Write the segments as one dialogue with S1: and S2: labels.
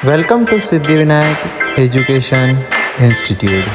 S1: Welcome to Siddhivinayak Education Institute.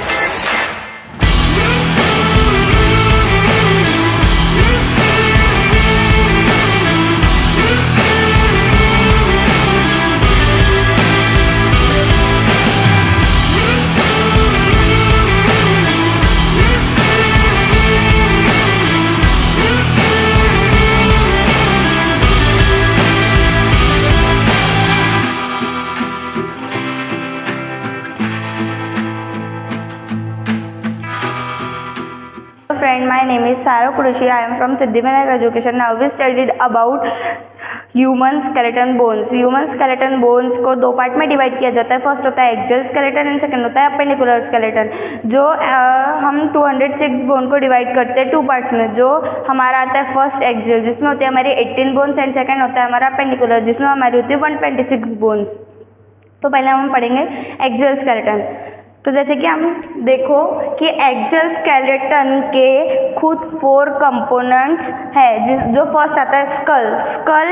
S2: Friend, my name is Sarah Kurushi. I am from Siddhivinayak Education. Now we studied about human skeleton bones. Human skeleton bones को दो part में divide किया जाता है। First होता है axial skeleton and second होता है अपेंडिकुलर स्केलेटन। जो हम 206 बोन को डिवाइड करते हैं टू पार्ट्स में। जो हमारा आता है फर्स्ट एक्सियल जिसमें होती है हमारी 18 बोन्स एंड सेकंड होता है हमारा अपेंडिकुलर जिसमें हमारी होती है 126 बोन्स। तो पहले हम पढ़ेंगे एक्सियल स्केलेटन। तो जैसे कि हम देखो कि एक्सियल स्केलेटन के खुद 4 कंपोनेंट्स है। जो फर्स्ट आता है skull. Skull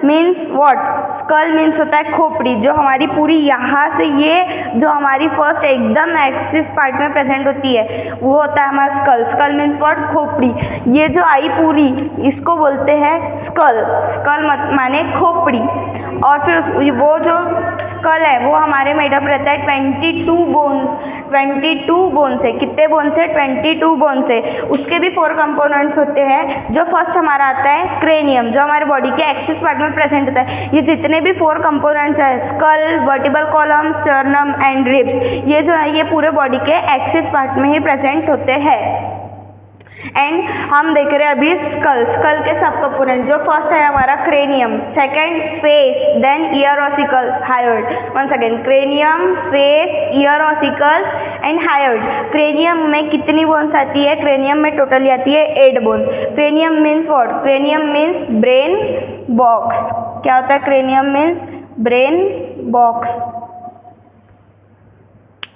S2: means what? Skull means होता है खोपड़ी। जो हमारी पूरी यहाँ से ये जो हमारी फर्स्ट एकदम एक्सिस पार्ट में प्रेजेंट होती है वो होता है हमारा स्कल। Skull means what? खोपड़ी। ये जो आई पूरी इसको बोलते हैं स्कल। स्कल माने खोपड़ी। और फिर वो जो स्कल है वो हमारे मेडअप रहता है 22 बोन्स। 22 बोन्स है। कितने बोन्स है? 22 बोन्स है। उसके भी 4 कंपोनेंट्स होते हैं। जो फर्स्ट हमारा आता है क्रेनियम जो हमारे बॉडी के एक्सिस पार्ट में प्रेजेंट होता है। ये जितने भी 4 कंपोनेंट्स है skull, vertebral column, sternum and ribs, ये जो है ये पूरे बॉडी के एक्सिस पार्ट में ही प्रेजेंट होते हैं। एंड हम देख रहे हैं अभी स्कल। स्कल के सब कंपोनेंट। जो फर्स्ट है हमारा cranium, second face, then ear ossicle, hyoid. Once again cranium, face, ear ossicles and hyoid. Cranium में कितनी बोन्स आती है? क्रेनियम में टोटली आती है 8 bones. Cranium means what? Cranium means brain box. क्या होता है? Cranium means brain box.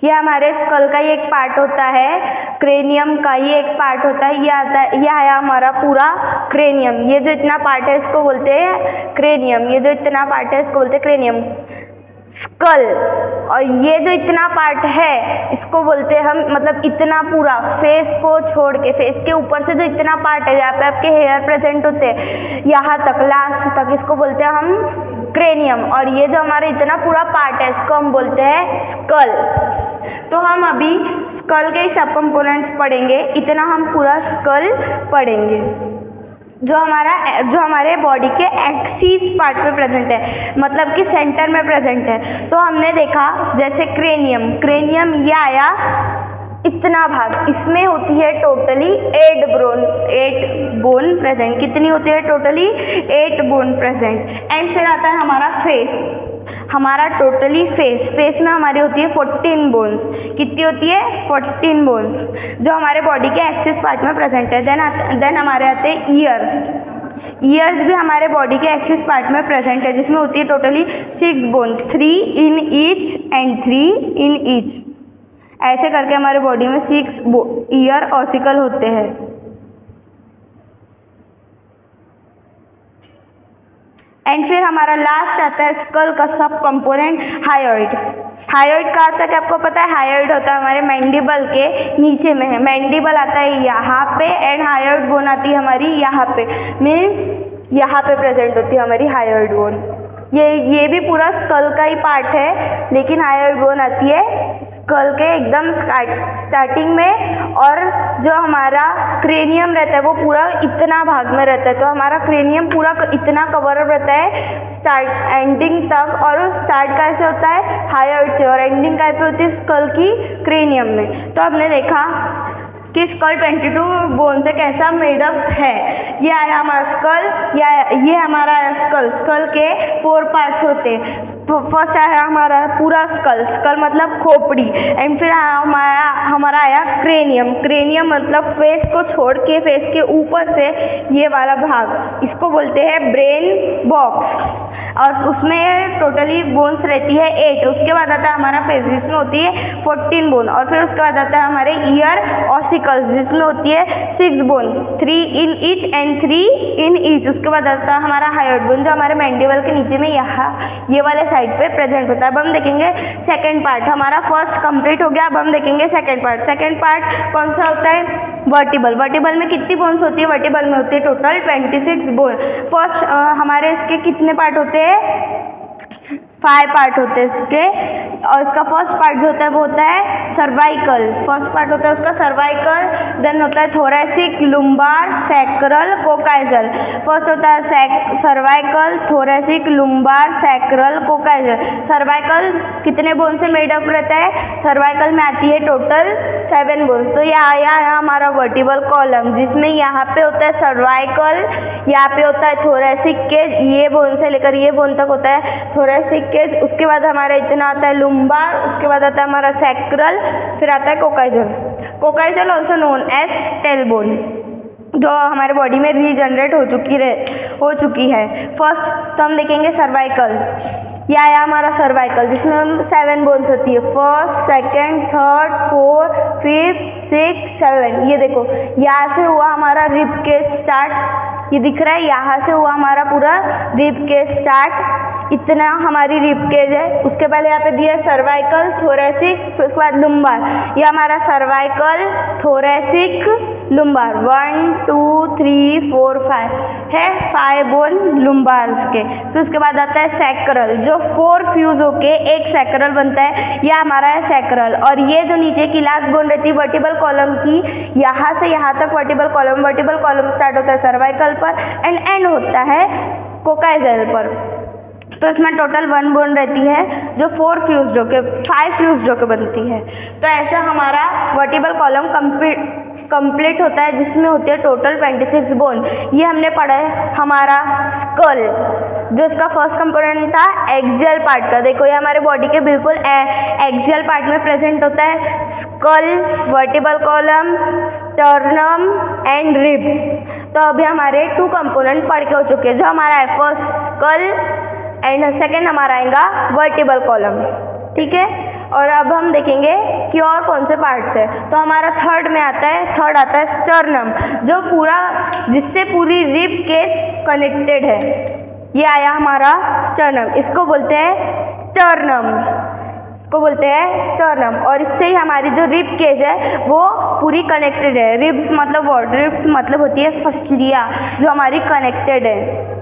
S2: ये हमारे स्कल का ही एक पार्ट होता है। क्रेनियम का ही एक पार्ट होता है। ये आता है, ये आया हमारा पूरा क्रेनियम। ये जो इतना पार्ट है इसको बोलते हैं क्रेनियम। ये जो इतना पार्ट है इसको बोलते हैं क्रेनियम। स्कल और ये जो इतना पार्ट है इसको बोलते हैं हम, मतलब इतना पूरा फेस को छोड़ के, फेस के ऊपर से जो इतना पार्ट है जहाँ पे आपके हेयर प्रेजेंट होते हैं यहाँ तक, लास्ट तक, इसको बोलते हैं हम क्रेनियम। और ये जो हमारा इतना पूरा पार्ट है इसको हम बोलते हैं स्कल। तो हम अभी स्कल के सब कंपोनेंट्स पढ़ेंगे। इतना हम पूरा स्कल पढ़ेंगे जो हमारे बॉडी के एक्सिस पार्ट में प्रेजेंट है, मतलब कि सेंटर में प्रेजेंट है। तो हमने देखा जैसे क्रेनियम ये आया इतना भाग। इसमें होती है टोटली 8 बोन प्रेजेंट। कितनी होती है? Totally 8 bone present. एंड फिर आता है हमारा फेस। हमारा टोटली फेस में हमारी होती है 14 बोन्स। कितनी होती है? 14 बोन्स जो हमारे बॉडी के एक्सिस पार्ट में प्रेजेंट है। देन हमारे आते हैं ईयर्स भी हमारे बॉडी के एक्सिस पार्ट में प्रेजेंट है जिसमें होती है totally 6 bone, 3 in each and 3 in each. ऐसे करके हमारे बॉडी में 6 ईयर ऑसिकल होते हैं। एंड फिर हमारा लास्ट आता है स्कल का सब कंपोनेंट हायोइड। हायोइड का आता है कि आपको पता है? हायोइड होता है हमारे मैंडिबल के नीचे में है। मैंडिबल आता है यहाँ पे एंड हायोइड बोन आती है हमारी यहाँ पे। मीन्स यहाँ पे प्रेजेंट होती है हमारी हायोइड बोन। ये भी पूरा स्कल का ही पार्ट है लेकिन हायोइड बोन आती है स्कल के एकदम स्टार्टिंग में। और जो हमारा क्रेनियम रहता है वो पूरा इतना भाग में रहता है। तो हमारा क्रेनियम पूरा इतना कवर अप रहता है स्टार्ट एंडिंग तक। और स्टार्ट कैसे होता है? हायोइड से, और एंडिंग कैसे होती है? स्कल की क्रेनियम में। तो हमने देखा कि स्कल 22 बोन से कैसा मेडअप है। ये आया हमारा स्कल, ये हमारा स्कल। स्कल के 4 पार्ट्स होते हैं। फर्स्ट आया हमारा पूरा स्कल मतलब खोपड़ी। एंड फिर हमारा आया क्रेनियम मतलब फेस को छोड़ के, फेस के ऊपर से ये वाला भाग, इसको बोलते हैं ब्रेन बॉक्स। और उसमें टोटली बोन्स रहती है 8। उसके बाद आता है हमारा फेस जिसमें होती है 14 बोन, और फिर उसके बाद आता है हमारे ईयर ऑसिकल्स जिसमें होती है 6 bone, 3 in each and 3 in each. उसके बाद आता है हमारा हायोइड बोन जो हमारे मैंडिबल के नीचे में यहाँ ये वाले साइड पे प्रेजेंट होता है। अब हम देखेंगे सेकेंड पार्ट, हमारा फर्स्ट कंप्लीट हो गया। अब हम देखेंगे सेकेंड पार्ट। सेकेंड पार्ट कौन सा होता है? वर्टिबल। वर्टिबल में कितनी बोन्स होती है? वर्टिबल में होती है टोटल 26 बोन। फर्स्ट हमारे इसके कितने पार्ट होते हैं? 5 पार्ट होते हैं इसके, और इसका फर्स्ट पार्ट जो होता है वो होता है सर्वाइकल। फर्स्ट पार्ट होता है उसका सर्वाइकल, देन होता है थोरेसिक, लुम्बार, सैक्रल, कोकाइजल। फर्स्ट होता है सर्वाइकल, थोरेसिक, लुम्बार, सैक्रल, कोकाइजल। सर्वाइकल कितने बोन से मेड अप रहता है? सर्वाइकल में आती है टोटल 7 बोन्स। तो यहाँ आया हमारा वर्टिबल कॉलम जिसमें यहाँ पे होता है सर्वाइकल, यहाँ पे होता है थोरेसिक केज, ये बोन से लेकर ये बोन तक होता है थोरेसिक केज। उसके बाद हमारा इतना आता है लुम्बार, उसके बाद आता है हमारा सैक्रल, फिर आता है कोकाइजल। कोकाइजल ऑल्सो नोन एज टेलबोन, जो हमारे बॉडी में रीजनरेट हो चुकी है। फर्स्ट तो हम देखेंगे सर्वाइकल। यह आया हमारा सर्वाइकल जिसमें हम 7 बोन्स होती है, फर्स्ट, सेकेंड, थर्ड, 4, 5, 6, 7। ये देखो यहाँ से हुआ हमारा रिब केज स्टार्ट, ये दिख रहा है, यहाँ से हुआ हमारा पूरा रिब केज स्टार्ट, इतना हमारी रिब केज है। उसके पहले यहाँ पे दिया सर्वाइकल, थोरेसिक, फिर उसके बाद लुम्बार। ये हमारा सर्वाइकल, थोरेसिक, लुम्बार 1 2 3 4 5 है, 5 बोन लुम्बार्स के। फिर उसके बाद आता है सैक्रल जो 4 फ्यूज होके एक सैक्रल बनता है, यह हमारा है सैक्रल। और ये जो नीचे की लास्ट बोन रहती है वर्टिबल कॉलम की, यहाँ से यहाँ तक वर्टिबल कॉलम स्टार्ट होता है सर्वाइकल पर एंड होता है कोकाइजल पर। तो इसमें टोटल 1 बोन रहती है जो 4 फ्यूज्ड होके 5 फ्यूज्ड होके बनती है। तो ऐसा हमारा वर्टिबल कॉलम कंप्लीट होता है जिसमें होती है टोटल 26 बोन। ये हमने पढ़ा है हमारा स्कल, जो इसका फर्स्ट कंपोनेंट था एक्सियल पार्ट का। देखो ये हमारे बॉडी के बिल्कुल एक्सियल पार्ट में प्रेजेंट होता है skull, vertebral column, sternum and ribs. तो अभी हमारे 2 कंपोनेंट पढ़ के हो चुके हैं, जो हमारा है फर्स्ट स्कल एंड सेकेंड हमारा आएगा वर्टिबल कॉलम, ठीक है। और अब हम देखेंगे कि और कौन से पार्ट्स है। तो हमारा थर्ड आता है स्टर्नम, जो जिससे पूरी रिब केज कनेक्टेड है। ये आया हमारा स्टर्नम, इसको बोलते हैं स्टर्नम। और इससे ही हमारी जो रिब केज है वो पूरी कनेक्टेड है। रिब्स मतलब व्हाट? रिब्स मतलब होती है फसलियाँ जो हमारी कनेक्टेड है,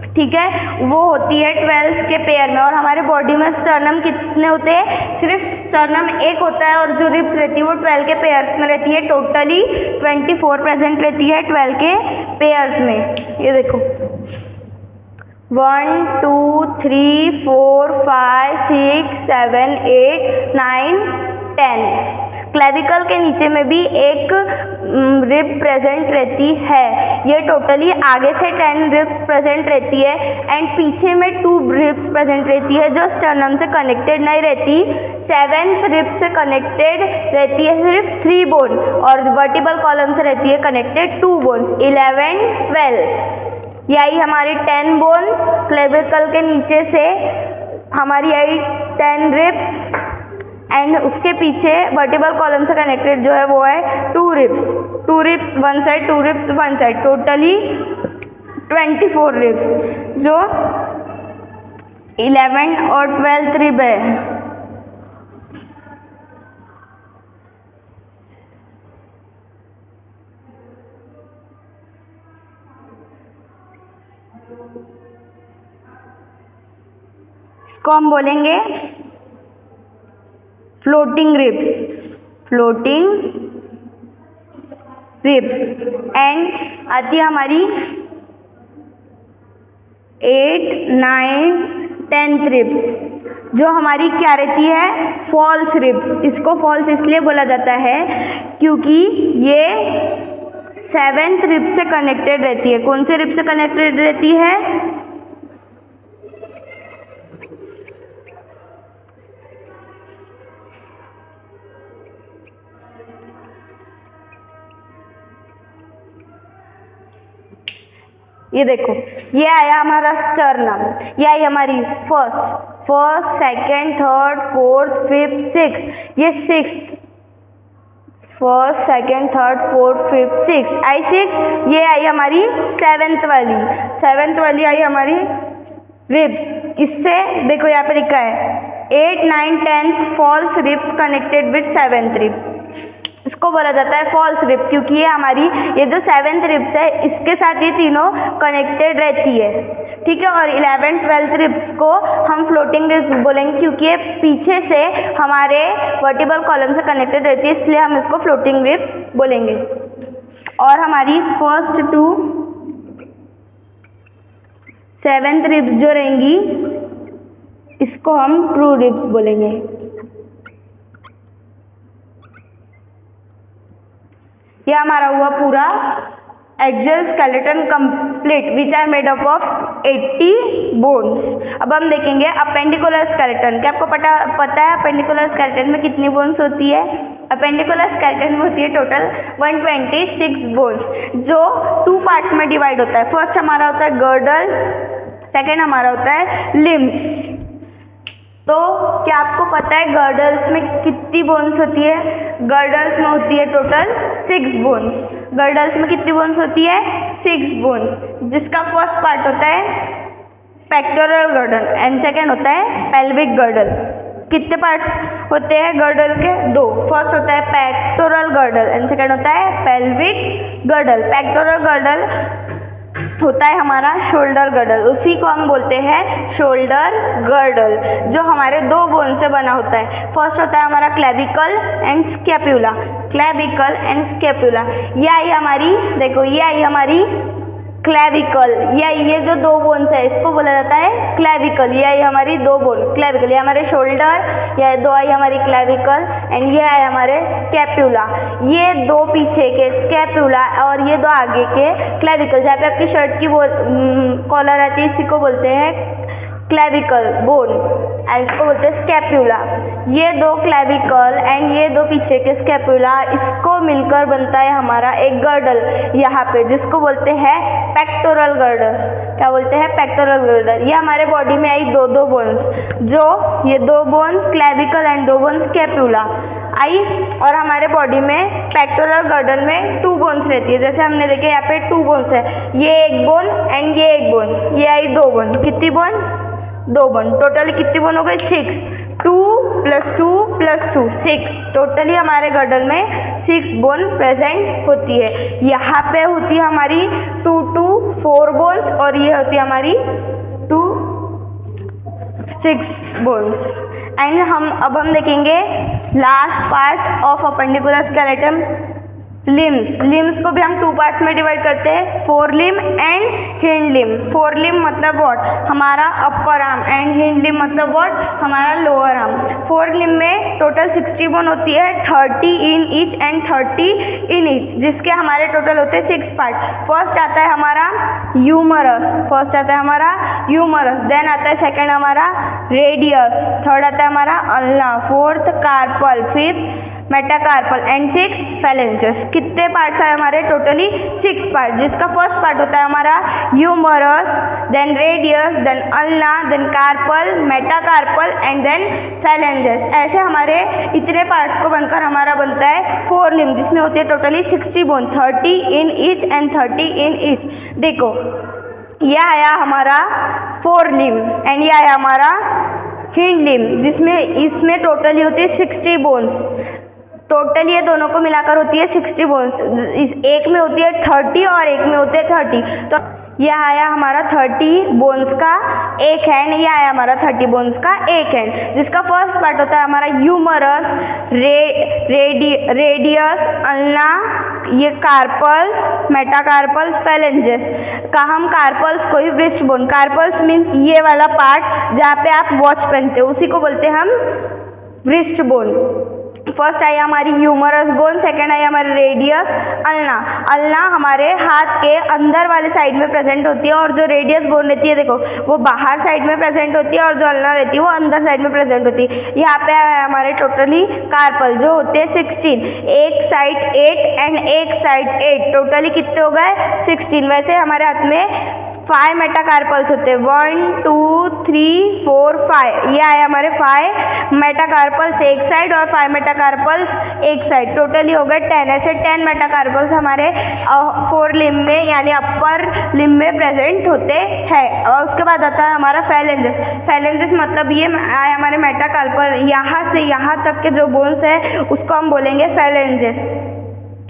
S2: ठीक है। वो होती है 12 के पेयर में। और हमारे बॉडी में स्टर्नम कितने होते हैं? सिर्फ स्टर्नम एक होता है, और जो रिब्स रहती है वो 12 के पेयर्स में रहती है। टोटली 24 प्रेजेंट रहती है 12 के पेयर्स में। ये देखो 1 2 3 4 5 6 7 8 9 10। क्लेविकल के नीचे में भी एक रिब प्रेजेंट रहती है। ये टोटली आगे से 10 रिब्स प्रेजेंट रहती है एंड पीछे में 2 रिब्स प्रेजेंट रहती है जो स्टर्नम से कनेक्टेड नहीं रहती। 7th रिब से कनेक्टेड रहती है सिर्फ 3 बोन, और वर्टिबल कॉलम से रहती है कनेक्टेड 2 बोन्स 11 12। यही हमारी 10 बोन क्लेविकल के नीचे से हमारी आई 10 रिब्स एंड उसके पीछे वर्टिबल कॉलम से कनेक्टेड जो है वो है 2 ribs one side, 2 ribs one side, totally 24 ribs, जो 11 और 12th रिब है। इसको हम बोलेंगे फ्लोटिंग रिब्स एंड आती है हमारी 8 9 10th रिब्स, जो हमारी क्या रहती है? False ribs. इसको फॉल्स इसलिए बोला जाता है क्योंकि ये 7th रिब से कनेक्टेड रहती है। कौन से रिब से कनेक्टेड रहती है? ये देखो, ये आया हमारा स्टर्नम, ये आई हमारी first, second, third, fourth, fifth, six, ये sixth, first, second, third, fourth, fifth, six, आई सिक्स, ये आई हमारी सेवेंथ वाली आई हमारी रिब्स। इससे देखो यहाँ पे लिखा है 8, 9, 10 false ribs connected with 7th rib. इसको बोला जाता है फॉल्स रिब, क्योंकि ये हमारी ये जो 7th रिब्स है इसके साथ ये तीनों कनेक्टेड रहती है, ठीक है। और 11th 12th रिब्स को हम फ्लोटिंग रिब्स बोलेंगे, क्योंकि ये पीछे से हमारे वर्टिब्रल कॉलम से कनेक्टेड रहती है, इसलिए हम इसको फ्लोटिंग रिब्स बोलेंगे। और हमारी फर्स्ट टू 7th रिब्स जो रहेंगी इसको हम ट्रू रिब्स बोलेंगे। ये हमारा हुआ पूरा axial skeleton complete which are made up of 80 bones. अब हम देखेंगे अपेंडिकुलर स्केलेटन। क्या आपको पता है अपेंडिकुलर स्केलेटन में कितनी बोन्स होती है? अपेंडिकुलर स्केलेटन में होती है टोटल 126 बोन्स, जो 2 पार्ट्स में डिवाइड होता है। फर्स्ट हमारा होता है गर्डल, सेकेंड हमारा होता है लिम्स। तो क्या आपको पता है गर्डल्स में कितनी बोन्स होती है? गर्डल्स में होती है टोटल 6 बोन्स। गर्डल्स में कितनी बोन्स होती है? 6 बोन्स, जिसका फर्स्ट पार्ट होता है पेक्टोरल गर्डल एंड सेकेंड होता है पेल्विक गर्डल। कितने पार्ट्स होते हैं गर्डल के? 2। फर्स्ट होता है पेक्टोरल गर्डल एंड सेकेंड होता है पेल्विक गर्डल। पेक्टोरल गर्डल होता है हमारा शोल्डर गर्डल, उसी को हम बोलते हैं शोल्डर गर्डल, जो हमारे 2 बोन से बना होता है। फर्स्ट होता है हमारा clavicle and scapula, clavicle and scapula. ये आई हमारी, देखो ये आई हमारी क्लेविकल, ये जो 2 बोन्स है इसको बोला जाता है क्लेविकल। ये आई हमारी 2 बोन क्लेविकल, ये हमारे शोल्डर, ये 2 आई हमारी क्लेविकल एंड ये आई हमारे स्कैपुला। ये 2 पीछे के स्कैपुला और ये 2 आगे के क्लेविकल। जहाँ पे आपकी शर्ट की कॉलर आती है इसी को बोलते हैं क्लेविकल बोन, इसको बोलते हैं स्कैपुला। ये 2 क्लेविकल एंड ये 2 पीछे के स्कैपुला, इसको मिलकर बनता है हमारा एक गर्डल यहाँ पे, जिसको बोलते हैं पेक्टोरल गर्डल। क्या बोलते हैं? Pectoral girdle. ये हमारे बॉडी में आई 2 बोन्स, जो ये 2 bone clavicle and 2 bone scapula आई, और हमारे बॉडी में पेक्टोरल गर्डल में 2 बोन्स रहती है। जैसे हमने देखे यहाँ पे 2 बोन्स है, ये 1 बोन एंड ये 1 बोन, ये आई 2 बोन। कितनी बोन? 2 बोन। टोटली कितनी बोन हो गई? 6। 2 + 2 + 2 6। टोटली हमारे गर्डल में 6 बोन प्रेजेंट होती है। यहाँ पे होती है हमारी 2 to 4 बोन्स और ये होती है हमारी 2 6 बोन्स। एंड अब हम देखेंगे last part of appendicular skeleton, limbs. Limbs को भी हम 2 पार्ट्स में डिवाइड करते हैं, fore limb and hind limb. Fore limb मतलब व्हाट? हमारा upper arm, and hind limb मतलब व्हाट? हमारा लोअर आर्म। फोर लिम में टोटल 60 बोन होती है, 30 in each and 30 in each, जिसके हमारे टोटल होते हैं 6 पार्ट। फर्स्ट आता है हमारा ह्यूमरस, देन आता है सेकेंड हमारा रेडियस, थर्ड आता है हमारा ulna, fourth carpal, fifth metacarpal and 6 phalanges. कितने पार्ट्स है हमारे? टोटली 6 पार्ट, जिसका फर्स्ट पार्ट होता है हमारा humerus, then radius, then ulna, then carpal, metacarpal and then phalanges. ऐसे हमारे इतने पार्ट्स को बनकर हमारा बनता है फोर लिम्ब, जिसमें होती है totally 60 bone, 30 in each and 30 in each. देखो यह आया हमारा फोर लिम्ब एंड यह आया हमारा हिंड लिम्ब, जिसमें इसमें टोटली होती है 60 बोन्स। टोटल ये दोनों को मिलाकर होती है 60 बोन्स। इस एक में होती है 30 और एक में होते हैं 30। तो यह आया हमारा 30 बोन्स का एक हैंड, यह आया हमारा 30 बोन्स का एक हैंड, जिसका फर्स्ट पार्ट होता है हमारा ह्यूमरस, रेडियस, अल्ना, ये कार्पल्स, मेटाकार्पल्स, फैलेंजेस का हम कार्पल्स को ही व्रिस्ट बोन, कार्पल्स मीन्स ये वाला पार्ट जहाँ पे आप वॉच पहनते हो उसी को बोलते हैं हम व्रिस्ट बोन। फर्स्ट आई हमारी ह्यूमरस बोन, सेकेंड आई हमारी रेडियस, अल्ना। अल्ना हमारे हाथ के अंदर वाले साइड में प्रेजेंट होती है, और जो रेडियस बोन रहती है देखो वो बाहर साइड में प्रेजेंट होती है, और जो अल्ना रहती है वो अंदर साइड में प्रेजेंट होती है। यहाँ पे हमारे टोटली कार्पल जो होते हैं 16, एक साइड 8 एंड एक साइड 8, टोटली कितने हो गए? 16। वैसे हमारे हाथ में 5 मेटाकार्पल्स होते हैं, 1 2 3 4 5, ये आए हमारे 5 मेटाकार्पल्स एक साइड और 5 मेटाकार्पल्स एक साइड, टोटली हो गए 10। ऐसे 10 मेटाकार्पल्स हमारे फोर लिम्ब में यानी अपर लिम्ब में प्रेजेंट होते हैं। और उसके बाद आता है हमारा फेलेंजेस। फेलेंजेस मतलब ये आए हमारे मेटाकार्पल, यहाँ से यहाँ तक के जो बोन्स है उसको हम बोलेंगे फेलेंजेस।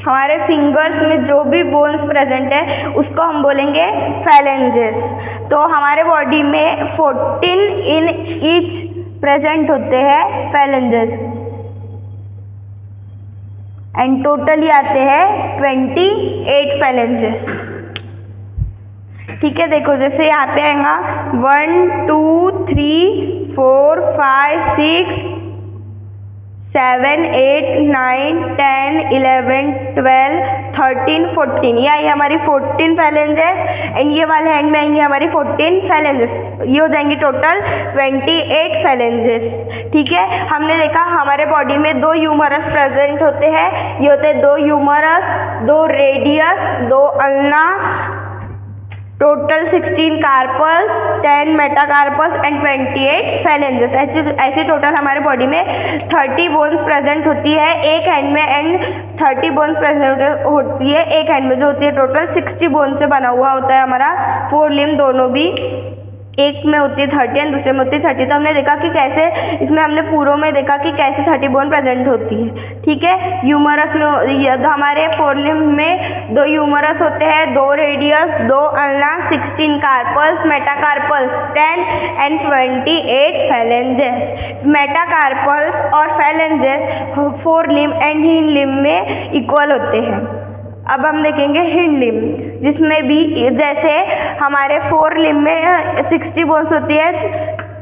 S2: हमारे फिंगर्स में जो भी बोन्स प्रेजेंट है उसको हम बोलेंगे फेलेंजेस। तो हमारे बॉडी में 14 इन ईच प्रेजेंट होते हैं फेलेंजेस एंड टोटली आते हैं 28 फेलेंजेस। ठीक है, देखो जैसे यहाँ पे आएगा 1 2 3 4 5 6 7 8 9 10 11 12 13 14, ये आई हमारी 14 फेलेंजेस एंड ये वाले हैंड में आएंगी हमारी 14 फेलेंजेस। ये हो जाएंगी टोटल 28 फेलेंजेस। ठीक है, हमने देखा हमारे बॉडी में 2 ह्यूमरस प्रेजेंट होते हैं, ये होते हैं 2 humerus, 2 radius, 2 ulna, total 16 carpals, 10 metacarpals and 28 phalanges. ऐसे टोटल हमारे बॉडी में 30 बोन्स प्रेजेंट होती है एक हैंड में एंड 30 बोन्स प्रेजेंट होती है एक हैंड में, जो होती है टोटल 60 बोन से बना हुआ होता है हमारा फोर लिम्ब दोनों भी। एक में होती है 30 एंड दूसरे में होती है 30। तो हमने देखा कि कैसे इसमें हमने पूरों में देखा कि कैसे 30 बोन प्रेजेंट होती है। ठीक है, ह्यूमरस में हमारे फोर लिम्ब में 2 ह्यूमरस होते हैं, 2 radius, 2 ulna, 16 carpals, metacarpals 10 and 28 phalanges. Metacarpals और phalanges fore limb and hind limb में इक्वल होते हैं। अब हम देखेंगे हिंड लिम्ब, जिसमें भी जैसे हमारे फोर लिम्ब में 60 बोन्स होती है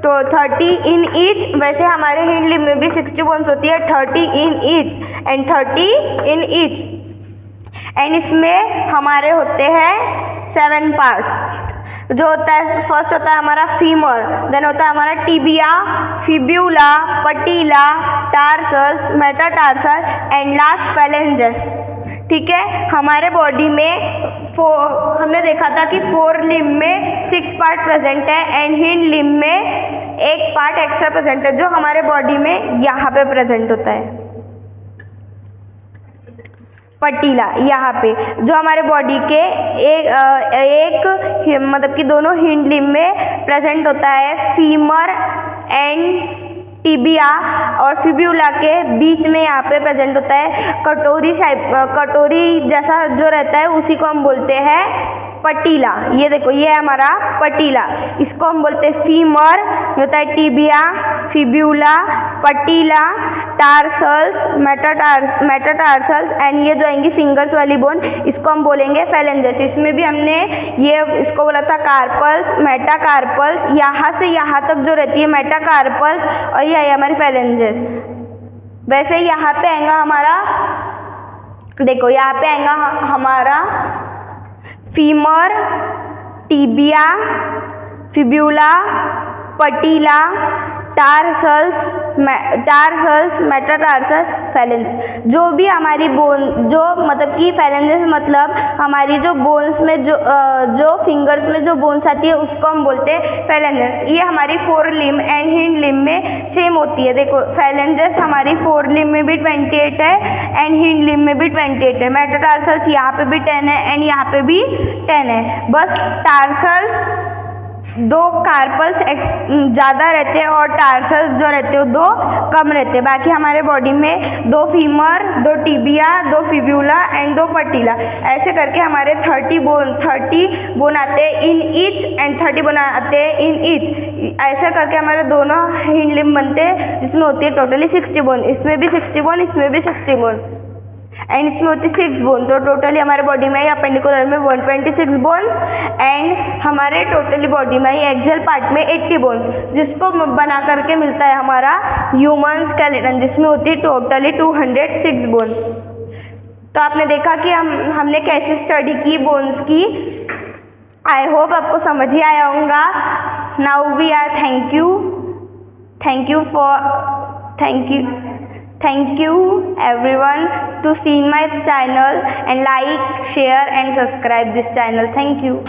S2: तो 30 इन ईच, वैसे हमारे हिंड लिम्ब में भी 60 बोन्स होती है 30 in each and 30 in each. And इसमें हमारे होते हैं 7 पार्ट्स। जो होता है फर्स्ट होता है हमारा फीमर, देन होता है हमारा tibia, fibula, patella, tarsals, metatarsal and last phalanges. ठीक है, हमारे बॉडी में हमने देखा था कि फोर लिम्ब में 6 पार्ट प्रेजेंट है एंड हिंड लिम्ब में 1 पार्ट एक्स्ट्रा प्रेजेंट है, जो हमारे बॉडी में यहाँ पे प्रेजेंट होता है, पटीला यहाँ पे, जो हमारे बॉडी के एक मतलब कि दोनों हिंड लिम्ब में प्रेजेंट होता है। फीमर एंड टिबिया और फिब्यूला के बीच में यहाँ पे प्रेजेंट होता है कटोरी जैसा जो रहता है, उसी को हम बोलते हैं पटीला। ये देखो, ये है हमारा पटीला, इसको हम बोलते हैं फीमर, होता है tibia, fibula, patella, tarsals, metatarsals and ये जो आएंगी फिंगर्स वाली बोन, इसको हम बोलेंगे फेलेंजेस। इसमें भी हमने ये इसको बोला था कार्पल्स, मेटाकार्पल्स, यहाँ से यहाँ तक जो रहती है मेटाकार्पल्स, और ये है हमारी फेलेंजेस। वैसे यहाँ पे आएगा हमारा, देखो यहाँ पे आएगा हमारा femur, tibia, fibula, patella, tarsals, metatarsals, phalanges. जो भी हमारी बोन, जो मतलब कि फेलेंजेस मतलब हमारी जो बोन्स में जो फिंगर्स में जो बोन्स आती है उसको हम बोलते हैं फेलेंजेस। ये हमारी four limb and hind limb में सेम होती है। देखो फेलेंजेस हमारी फोर लिम्ब में भी 28 है एंड हिंड लिम्ब में भी 28 है। मेटाटार्सल्स यहाँ पे भी 10 है एंड यहाँ पे भी 10 है। बस टार्सल्स 2 कार्पल्स ज़्यादा रहते हैं और टार्सल्स जो रहते हैं 2 कम रहते हैं। बाकी हमारे बॉडी में 2 फीमर, 2 टिबिया, 2 फिब्यूला एंड 2 पटीला, ऐसे करके हमारे 30 बोन आते हैं इन ईच एंड 30 बोन आते हैं इन ईच। ऐसा करके हमारे दोनों हिंड लिम्ब बनते हैं, जिसमें होती है टोटली 60 बोन। इसमें भी 60 बोन, इसमें भी 60 बोन एंड इसमें होती है 6 बोन। तो टोटली हमारे बॉडी में अपेंडिकुलर में 126 बोन्स एंड हमारे टोटली बॉडी में एक्सियल पार्ट में 80 बोन्स, जिसको बना करके मिलता है हमारा ह्यूमन स्केलेटन, जिसमें होती है टोटली 206 बोन। तो आपने देखा कि हमने कैसे स्टडी की बोन्स की। आई होप आपको समझ ही आया होगा। Now we are thank you everyone to see my channel and like, share and subscribe this channel. Thank you.